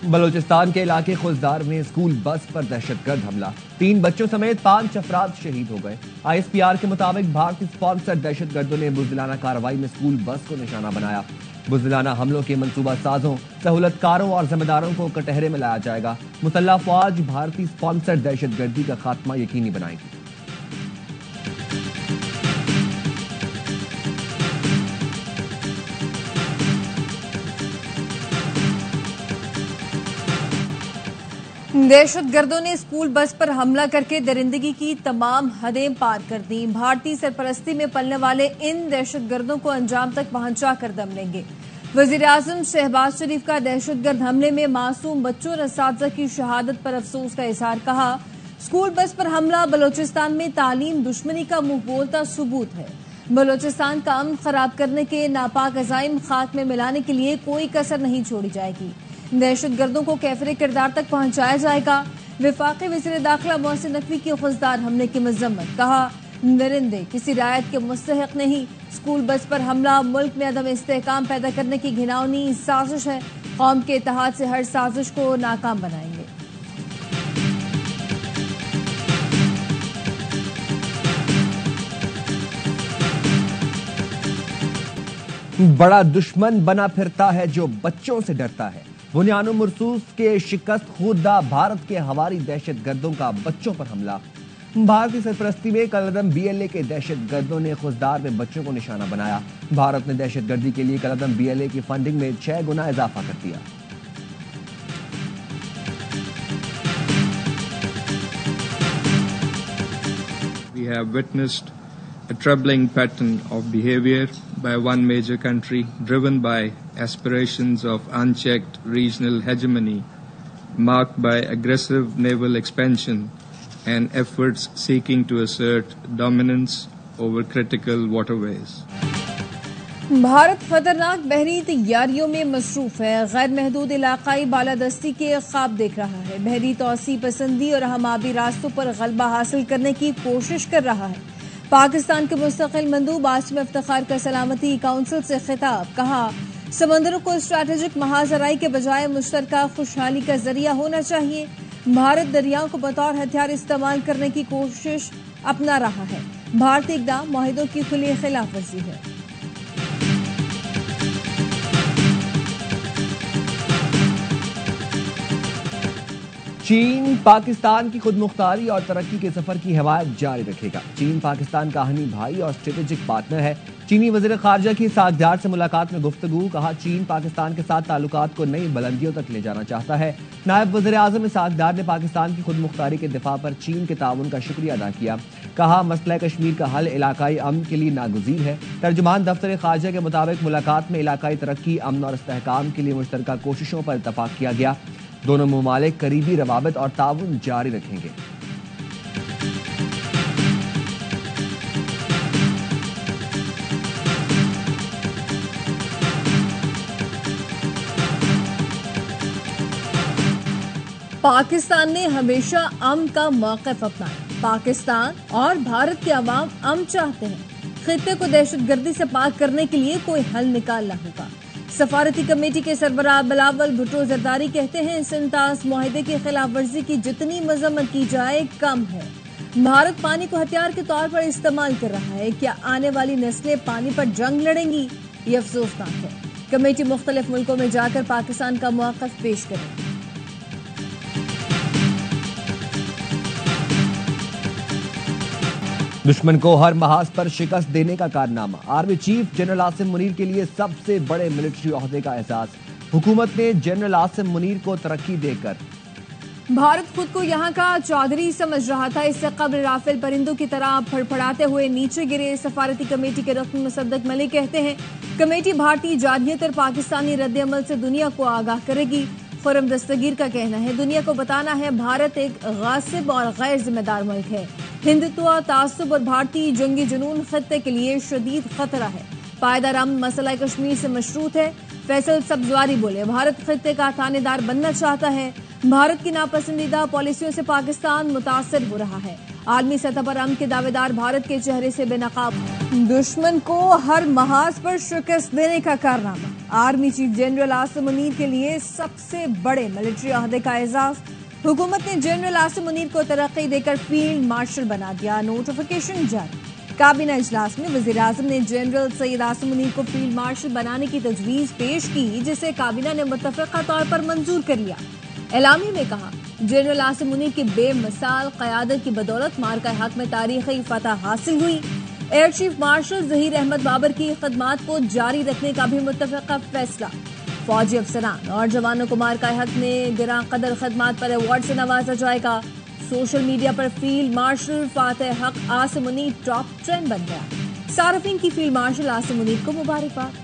بلوچستان کے علاقے خوزدار میں اسکول بس پر دہشت گرد حملہ، 3 بچوں سمیت 5 افراد شہید ہو گئے۔ ISPR کے مطابق بھارتی اسپانسر دہشت گردوں نے بزدلانہ کارروائی میں اسکول بس کو نشانہ بنایا۔ بزدلانہ حملوں کے منصوبہ سازوں، سہولت کاروں اور ذمہ داروں کو کٹہرے میں لایا جائے گا۔ مسلح افواج بھارتی اسپانسر دہشت گردی کا خاتمہ یقینی بنائیں گی۔ دہشت گردوں نے اسکول بس پر حملہ کر کے درندگی کی تمام حدیں پار کر دیں۔ بھارتی سرپرستی میں پلنے والے ان دہشت گردوں کو انجام تک پہنچا کر دم لیں گے۔ وزیر اعظم شہباز شریف کا دہشت گرد حملے میں معصوم بچوں اور اساتذہ کی شہادت پر افسوس کا اظہار، کہا اسکول بس پر حملہ بلوچستان میں تعلیم دشمنی کا منہ بولتا ثبوت ہے۔ بلوچستان کا امن خراب کرنے کے ناپاک عزائم خاک میں ملانے کے لیے کوئی کسر نہیں چھوڑی جائے گی۔ دہشت گردوں کو کیفر کردار تک پہنچایا جائے گا۔ وفاقی وزیر داخلہ محسن نقوی کی خوزدار حملے کی مذمت، کہا درندے کسی رعایت کے مستحق نہیں۔ اسکول بس پر حملہ ملک میں عدم استحکام پیدا کرنے کی گھناؤنی سازش ہے۔ قوم کے اتحاد سے ہر سازش کو ناکام بنائیں گے۔ بڑا دشمن بنا پھرتا ہے جو بچوں سے ڈرتا ہے۔ بنیان مرصوص کے شکست خوردہ بھارت کے ہواری دہشت گردوں کا بچوں پر حملہ۔ بھارتی سرپرستی میں کالعدم BLA کے دہشت گردوں نے خوزدار میں بچوں کو نشانہ بنایا۔ بھارت نے دہشت گردی کے لیے کالعدم BLA کی فنڈنگ میں 6 گنا اضافہ کر دیا۔ We have witnessed a troubling pattern of behavior by one major country driven by aspirations of unchecked regional hegemony, marked by aggressive naval expansion and efforts seeking to assert dominance over critical waterways. Bharat خطرناک بحری تیاریوں میں مصروف ہے، غیر محدود علاقائی بالادستی کے خواب دیکھ رہا ہے، بحری توسیع پسندی اور ہم آبی راستوں پر غلبہ حاصل کرنے کی کوشش کر رہا ہے۔ پاکستان کے مستقل مندوب عاصم افتخار کا سلامتی کونسل سے خطاب، کہا سمندروں کو اسٹریٹجک محاذ آرائی کے بجائے مشترکہ خوشحالی کا ذریعہ ہونا چاہیے۔ بھارت دریاؤں کو بطور ہتھیار استعمال کرنے کی کوشش اپنا رہا ہے۔ بھارتی اقدام معاہدوں کی کھلی خلاف ورزی ہے۔ چین پاکستان کی خود مختاری اور ترقی کے سفر کی حمایت جاری رکھے گا۔ چین پاکستان کا اہمی بھائی اور اسٹریٹجک پارٹنر ہے۔ چینی وزیر خارجہ کی ساکھدار سے ملاقات میں گفتگو، کہا چین پاکستان کے ساتھ تعلقات کو نئی بلندیوں تک لے جانا چاہتا ہے۔ نائب وزیر اعظم ساکھدار نے پاکستان کی خود مختاری کے دفاع پر چین کے تعاون کا شکریہ ادا کیا، کہا مسئلہ کشمیر کا حل علاقائی امن کے لیے ناگزیر ہے۔ ترجمان دفتر خارجہ کے مطابق ملاقات میں علاقائی ترقی، امن اور استحکام کے لیے مشترکہ کوششوں پر اتفاق کیا گیا۔ دونوں ممالک قریبی روابط اور تعاون جاری رکھیں گے۔ پاکستان نے ہمیشہ امن کا موقف اپنایا۔ پاکستان اور بھارت کے عوام امن چاہتے ہیں۔ خطے کو دہشت گردی سے پاک کرنے کے لیے کوئی حل نکالنا ہوگا۔ سفارتی کمیٹی کے سربراہ بلاول بھٹو زرداری کہتے ہیں سنتاس معاہدے کی خلاف ورزی کی جتنی مذمت کی جائے کم ہے۔ بھارت پانی کو ہتھیار کے طور پر استعمال کر رہا ہے، کیا آنے والی نسلیں پانی پر جنگ لڑیں گی؟ یہ افسوسناک ہے۔ کمیٹی مختلف ملکوں میں جا کر پاکستان کا موقف پیش کرے۔ دشمن کو ہر محاذ پر شکست دینے کا کارنامہ، army chief general Asim Munir کے لیے سب سے بڑے ملٹری عہدے کا اعزاز۔ حکومت نے جنرل عاصم منیر کو ترقی دے کر بھارت خود کو یہاں کا چودھری سمجھ رہا تھا، اس سے قبل رافیل پرندوں کی طرح پھڑپھڑاتے ہوئے نیچے گرے۔ سفارتی کمیٹی کے رکن مصدق ملک کہتے ہیں کمیٹی بھارتی جارحیت اور پاکستانی رد عمل سے دنیا کو آگاہ کرے گی۔ خرم دستگیر کا کہنا ہے دنیا کو بتانا ہے بھارت ایک غاصب اور غیر ذمہ دار ملک ہے۔ ہندوتوا، تعصب اور بھارتی جنگی جنون خطے کے لیے شدید خطرہ ہے۔ پائیدار امن مسئلہ کشمیر سے مشروط ہے۔ فیصل سبزواری بولے بھارت خطے کا تھانے دار بننا چاہتا ہے۔ भारत की नापसंदीदा पॉलिसियों से पाकिस्तान मुतासर हो रहा है। आलमी सतह पर अमन के दावेदार भारत के चेहरे से बेनकाब। दुश्मन को हर महाज पर शिकस्त देने का कारनामा। Army chief general Asim Munir के लिए सबसे बड़े मिलिट्री ओहदे का एजाज। हुकूमत ने जनरल आसिम मुनीर को तरक्की देकर फील्ड मार्शल बना दिया। नोटिफिकेशन जारी। काबीना इजलास में वजीर आजम ने जनरल सैयद आसिम मुनीर को फील्ड मार्शल बनाने की तजवीज पेश की, जिसे काबीना ने मुत्तफ़िक़ा तौर पर मंजूर कर लिया। एलामी में कहा, जनरल आसिम मुनीर की बेमिसाल क़यादत की बदौलत मार्का हक में तारीखी फतह हासिल हुई। Air chief marshal Zaheer Ahmed Babar की खदमात को जारी रखने का भी मुत्तफ़िक़ा फैसला। फौजी अफसरान और जवानों को मार्का हक में गिरां कदर खदमात पर अवार्ड से नवाजा जाएगा। सोशल मीडिया पर फील्ड मार्शल फातह हक आसिम मुनीर टॉप ट्रेंड बन गया। सार्फिन की फील्ड मार्शल आसिम मुनीर को मुबारकबाद।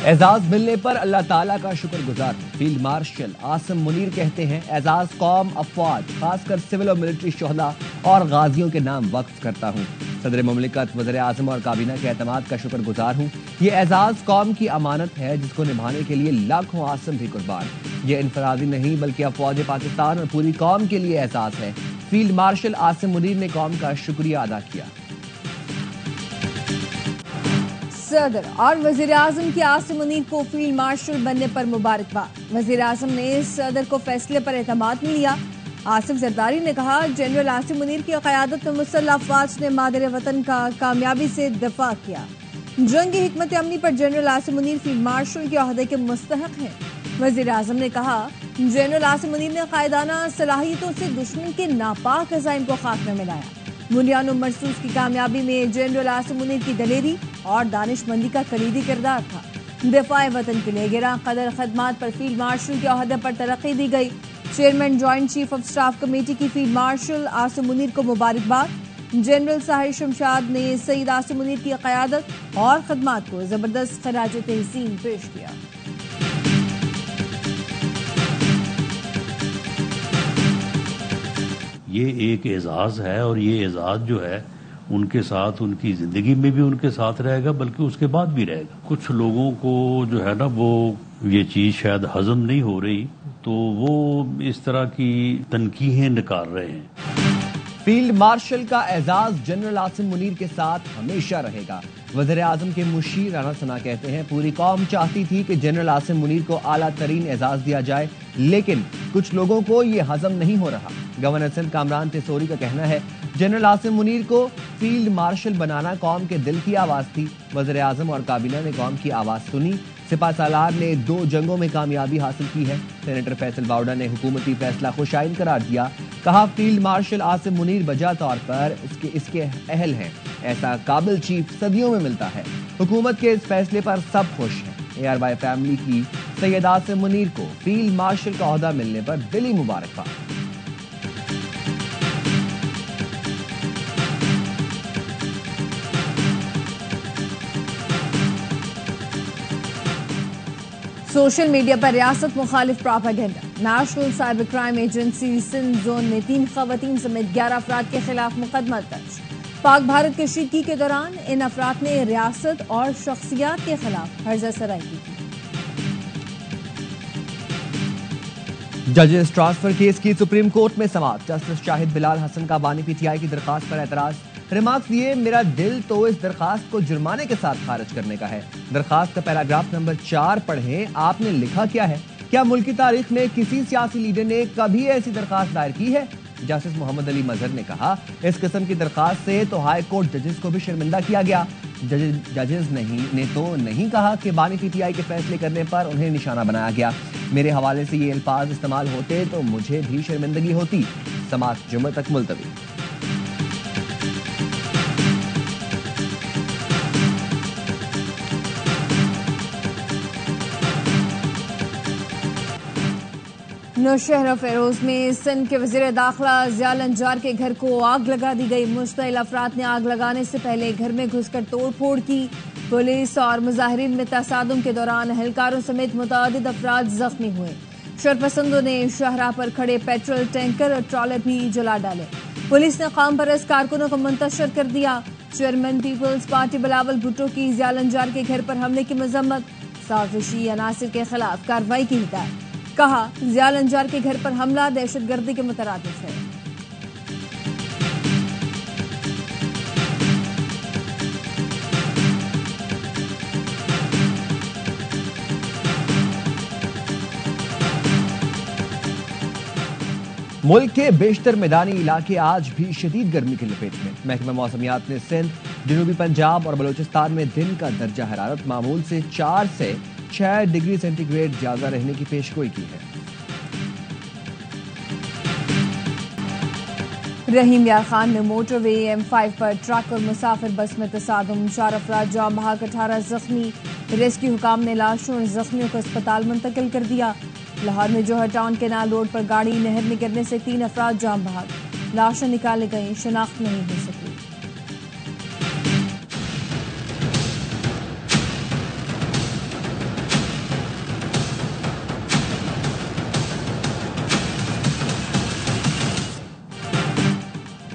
एजाज मिलने पर अल्लाह ताला का शुक्रगुजार। फील्ड मार्शल आसिम मुनीर कहते हैं, एजाज कौम, अफवाज, खासकर सिविल और मिलिट्री शोहदा और गाजियों के नाम वक्फ करता हूँ। सदर मुमलिकत, वज़ीर आज़म और काबीना के एतमाद का शुक्रगुजार हूँ। ये एजाज कौम की अमानत है जिसको निभाने के लिए लाखों आसिम भी कुर्बान। ये इनफरादी नहीं बल्कि अफवाज पाकिस्तान और पूरी कौम के लिए एजाज है। फील्ड मार्शल आसिम मुनीर ने कौम का शुक्रिया अदा किया। सदर और वजीर आजम की आसिम मुनीर को फील्ड मार्शल बनने पर मुबारकबाद। वजीर आजम ने सदर को फैसले पर एतमाद में लिया। आसिफ जरदारी ने कहा, जनरल आसिम मुनीर की क़यादत में मुसल्लह अफ़वाज ने मादर वतन का कामयाबी से दिफा किया। जंगी हिकमत अमनी पर general Asim Munir field marshal के ओहदे के मुस्तहक हैं। वजीर आजम ने कहा, जनरल आसिम मुनीर ने कायदाना सलाहियतों से दुश्मन के नापाक अज़ाइम को खाक में मिलाया। बुनियानो मरसूस की कामयाबी में जनरल आसिम मुनीर की दलेरी और दानिशमंदी का कलीदी किरदार था। दिफाए वतन के लिए गिरां कदर खदमात पर फील्ड मार्शल के ओहदे पर तरक्की दी गई। Chairman joint chief of staff committee की फील्ड मार्शल आसिम मुनीर को मुबारकबाद। जनरल साहिर शमशाद ने सईद आसिम मुनीर की क़यादत और खदमात को जबरदस्त खराज तहसीन पेश किया। ये एक एजाज़ है और ये एजाज़ जो है उनके साथ उनकी ज़िंदगी में भी उनके साथ रहेगा, बल्कि उसके बाद भी रहेगा। कुछ लोगों को जो है ना वो ये चीज़ शायद हजम नहीं हो रही, तो वो इस तरह की तनकीहें निकाल रहे हैं। फील्ड मार्शल का एजाज जनरल आसिम मुनीर के साथ हमेशा रहेगा। वज़ीर आज़म के मुशीर राना सना कहते हैं, पूरी कौम चाहती थी कि जनरल आसिम मुनीर को आला तरीन एजाज दिया जाए, लेकिन कुछ लोगों को ये हजम नहीं हो रहा। गवर्नर सिंध कामरान तेसोरी का कहना है, जनरल आसिम मुनीर को फील्ड मार्शल बनाना कौम के दिल की आवाज थी। वज़ीर आज़म और काबीना ने कौम की आवाज सुनी। सिपा सालार ने 2 जंगों में कामयाबी हासिल की है। सेनेटर फैसल बावड़ा ने हुकूमती फैसला खुशाइन करार दिया। कहा, फील्ड मार्शल आसिम मुनीर बजा तौर पर इसके अहल हैं। ऐसा काबिल चीफ सदियों में मिलता है। हुकूमत के इस फैसले पर सब खुश हैं। ARY फैमिली की सैयद आसिम मुनीर को फील्ड मार्शल का ओहदा मिलने पर दिली मुबारकबाद। सोशल मीडिया पर रियासत मुखालिफ propaganda. National cyber crime agency Sindh zone में 3 खवातीन समेत 11 अफराद के खिलाफ मुकदमा दर्ज। पाक भारत कशीदगी के दौरान इन अफराद ने रियासत और शख्सियात के खिलाफ हर्जा सराई की थी। जजेस ट्रांसफर केस की सुप्रीम कोर्ट में समाअत। जस्टिस शाहिद बिलाल हसन का बानी PTI की दरखास्त पर एतराज। रिमार्क्स दिए, मेरा दिल तो इस दरखास्त को जुर्माने के साथ खारिज करने का है। दरखास्त का पैराग्राफ नंबर 4 पढ़ें, आपने लिखा क्या है? क्या मुल्क की तारीख में किसी सियासी लीडर ने कभी ऐसी दरखास्त दायर की है? जस्टिस मोहम्मद अली मजहर ने कहा, इस किस्म की दरखास्त से तो हाई कोर्ट जजेस को भी शर्मिंदा किया गया। जजेस ने तो नहीं कहा कि बानी PTI के फैसले करने पर उन्हें निशाना बनाया गया। मेरे हवाले से ये अल्फाज इस्तेमाल होते तो मुझे भी शर्मिंदगी होती। समाअत जुम्मे तक मुलतवी। नौशहरा फेरोज में सिंध के वजीर दाखिला ज़ियाल अंजार के घर को आग लगा दी गई। मुश्तइल अफराद ने आग लगाने से पहले घर में घुसकर तोड़ फोड़ की। पुलिस और मुजाहिरीन में तसादुम के दौरान एहलकारों समेत मुतअद्दिद अफराद जख्मी हुए। शरपसंदों ने शाहराह पर खड़े पेट्रोल टैंकर और ट्रॉले भी जला डाले। पुलिस ने कौम परस्त कारकुनों को मुंतशिर कर दिया। Chairman Peoples Party Bilawal Bhutto की ज़िया लंजार के घर पर हमले की मजम्मत, साजिशी अनासिर के खिलाफ कार्रवाई की हिदायत। कहा, ज़िया लंजार के घर पर हमला दहशतगर्दी के मुतरादिफ है। मुल्क के बेशतर मैदानी इलाके आज भी शदीद गर्मी की लपेट में। महकमा मौसमियात ने सिंध, जनूबी पंजाब और बलूचिस्तान में दिन का दर्जा हरारत मामूल से 4 से 6 डिग्री सेंटीग्रेड ज्यादा रहने की पेशगोई की है। रहीम यार खान में मोटरवे M5 पर ट्रक और मुसाफिर बस में तसादुम, 4 अफराद जाम बहक, 18 जख्मी। रेस्क्यू हुकाम ने लाशों और जख्मियों को अस्पताल मुंतकिल कर दिया। लाहौर में जौहर टाउन केनाल रोड पर गाड़ी नहर में गिरने से 3 अफराद जाम बहक, लाशें निकाली गईं, शनाख्त नहीं हो सकी।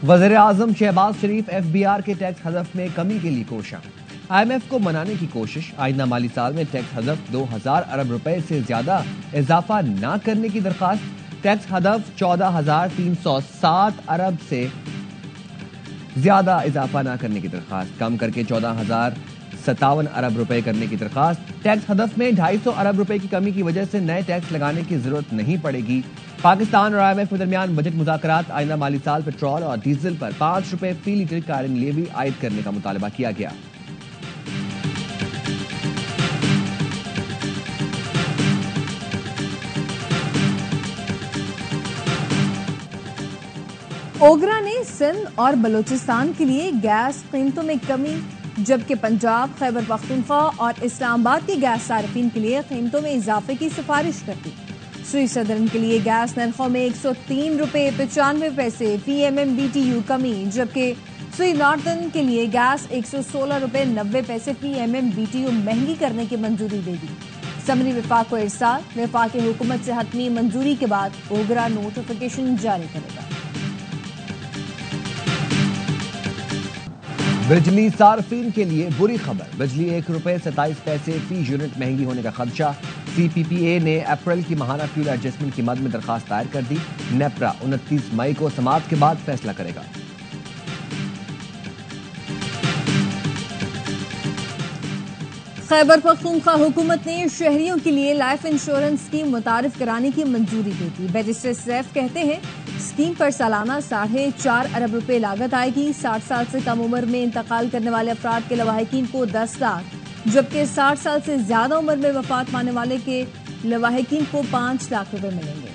वज़ीर आज़म शहबाज शरीफ FBR के टैक्स हज़फ में कमी के लिए कोशां। IMF को मनाने की कोशिश, आइंदा माली साल में टैक्स हज़फ 2000 अरब रुपए से ज्यादा इजाफा न करने की दरखास्त। टैक्स हज़फ 14,307 अरब से ज्यादा इजाफा न करने की दरखास्त, कम करके 14,057 अरब रुपए करने की दरखास्त। टैक्स हज़फ में 250 अरब रुपए की कमी की वजह से नए टैक्स लगाने की जरूरत नहीं पड़ेगी। पाकिस्तान और IMF के दरमियान बजट मुज़ाकरात, आइंदा माली साल पेट्रोल और डीजल पर 5 रुपए फी लीटर कारिंग लेवी आयद करने का मुतालबा किया गया। ओगरा ने सिंध और बलूचिस्तान के लिए गैस कीमतों में कमी, जबकि पंजाब, खैबर पख्तूनख्वा और इस्लामाबाद की गैस सार्फिन के लिए कीमतों में इजाफे की सिफारिश कर दी। सुई सदरन के लिए गैस नरखों में 103 रुपए 95 पैसे फी MMBTU कमी, जबकि सुई नॉर्थन के लिए गैस 116 रुपए 90 पैसे फी MMBTU महंगी करने की मंजूरी दे दी। समरी विफाक को इरसाल, विफाक की हुकूमत से हतमी मंजूरी के बाद ओगरा नोटिफिकेशन जारी करेगा। बिजली सार्फिन के लिए बुरी खबर, बिजली 1 रुपए 27 पैसे फी यूनिट महंगी होने का खदशा। CPPA ने अप्रैल की माहाना फ्यूल एडजस्टमेंट की मद में दरखास्त दायर कर दी। नेपरा 29 मई को समाअत के बाद फैसला करेगा। खैबर पख्तूनख्वा हुकूमत ने शहरियों के लिए लाइफ इंश्योरेंस स्कीम मुतारिफ कराने की मंजूरी दे दी। बैरिस्टर सैफ कहते हैं, स्कीम पर सालाना 4.5 अरब रुपए लागत आएगी। 60 साल से कम उम्र में इंतकाल करने वाले अफराद के लवाहिकीन को 10 लाख, जबकि 60 साल से ज्यादा उम्र में वफात पाने वाले के लवाहिकीन को 5 लाख रुपए मिलेंगे।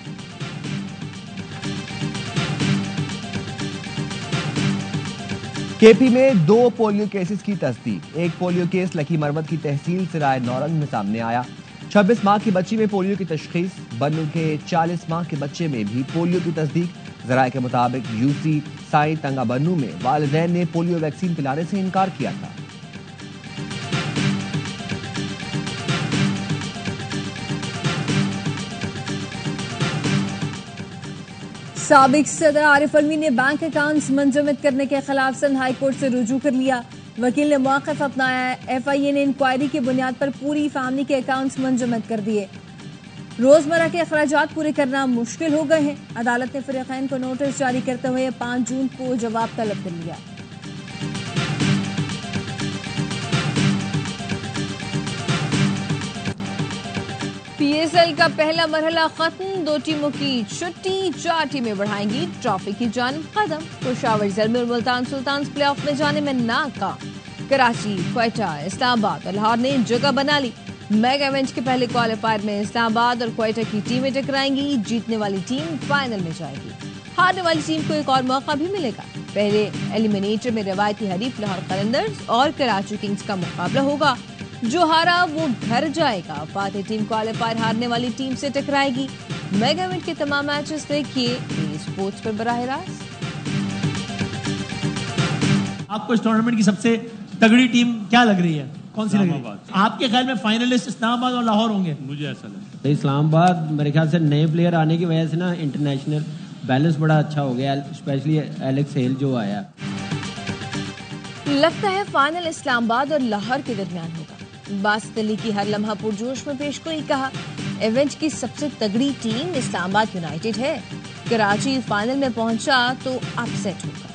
KP में 2 पोलियो केसेस की तस्दीक। एक पोलियो केस लकी मरवत की तहसील सिराय नौरंग में सामने आया। 26 माह की बच्ची में पोलियो की तशखीस। बन्नू के 40 माह के बच्चे में भी पोलियो की तस्दीक। ज़राए के मुताबिक UC साई तंगा बन्नू में वालिदैन ने पोलियो वैक्सीन पिलाने से इनकार किया था। साबिक सदर आरिफ अलवी ने बैंक अकाउंट्स मंजमद करने के खिलाफ सिंध हाई कोर्ट से रुजू कर लिया। वकील ने मौक़िफ़ अपनाया। FIA ने इंक्वायरी की बुनियाद पर पूरी फैमिली के अकाउंट्स मंजमद कर दिए। रोजमर्रा के अखराजात पूरे करना मुश्किल हो गए हैं। अदालत ने फरीक़ैन को नोटिस जारी करते हुए 5 जून को जवाब तलब कर लिया। PSL का पहला मरहला खत्म, 2 टीमों की छुट्टी, 4 टीमें बढ़ाएंगी ट्रॉफी की जानिब कदम। पेशावर ज़ल्मी और मुल्तान सुल्तान्स प्लेऑफ में जाने में नाकाम। कराची, क्वेटा, इस्लामाबाद और लाहौर ने जगह बना ली। मेगा इवेंट के पहले क्वालिफायर में इस्लामाबाद और क्वेटा की टीमें टकराएंगी। जीतने वाली टीम फाइनल में जाएगी, हारने वाली टीम को एक और मौका भी मिलेगा। पहले एलिमिनेटर में रवायती हरीफ लाहौर कलंदर्स और कराची किंग्स का मुकाबला होगा। जो हारा वो घर जाएगा। फातेह टीम क्वालिफायर हारने वाली टीम से टकराएगी। मेगा इवेंट के तमाम मैचेस देखिए स्पोर्ट्स पर बराह रास्त। आपको इस टूर्नामेंट की सबसे तगड़ी टीम क्या लग रही है? کون سی لگے؟ آپ کے خیال میں فائنلسٹ اسلام آباد اور لاہور ہوں گے؟ مجھے ایسا لگتا ہے اسلام آباد میرے خیال سے نئے پلیئر آنے کی وجہ سے نا انٹرنیشنل بیلنس بڑا اچھا ہو گیا, اسپیشلی ایلیکس ہیل جو آیا. لگتا ہے فائنل اسلام آباد اور لاہور کے درمیان ہوگا. باسط علی کی ہر لمحہ پرجوش میں پیش گوئی, کہا ایونٹ کی سب سے تگڑی ٹیم اسلام آباد یونائیٹڈ ہے, کراچی فائنل میں پہنچا تو اپ سیٹ ہوگا.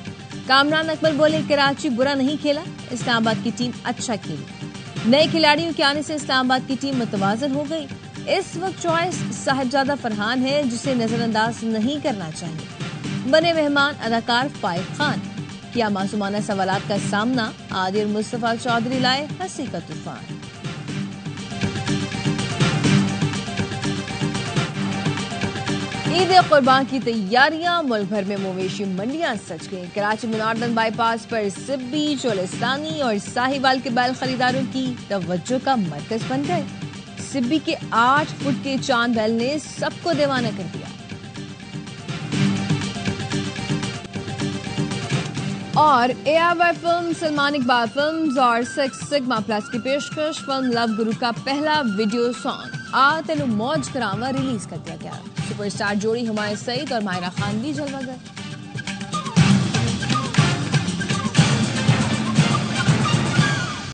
کامران اکمل بولے کراچی برا نہیں کھیلا, اسلام آباد کی ٹیم اچھا کھیلی. نئے کھلاڑیوں کے آنے سے اسلام آباد کی ٹیم متوازن ہو گئی. اس وقت چوائس صاحبزادہ فرحان ہے جسے نظر انداز نہیں کرنا چاہیے. بنے مہمان اداکار فائق خان. کیا معصومانہ سوالات کا سامنا, عادل مصطفیٰ چودھری لائے ہنسی کا طوفان. عید قربان کی تیاریاں, ملک بھر میں مویشی منڈیاں سج گئیں. کراچی میں ناردن بائی پاس پر سبی, چولستانی اور ساہیوال کے بیل خریداروں کی توجہ کا مرکز بن گئے. سبی کے 8 فٹ کے چاند بیل نے سب کو دیوانہ کر دیا. اور A R Y film, Salman Iqbal films اور سکس سگما پلس کی پیشکش. فلم لو گرو کا پہلا ویڈیو سانگ آ تینو موج کراواں ریلیز کر دیا گیا. سپر اسٹار جوڑی ہمایوں سعید اور ماہرہ خان بھی جلوہ گر.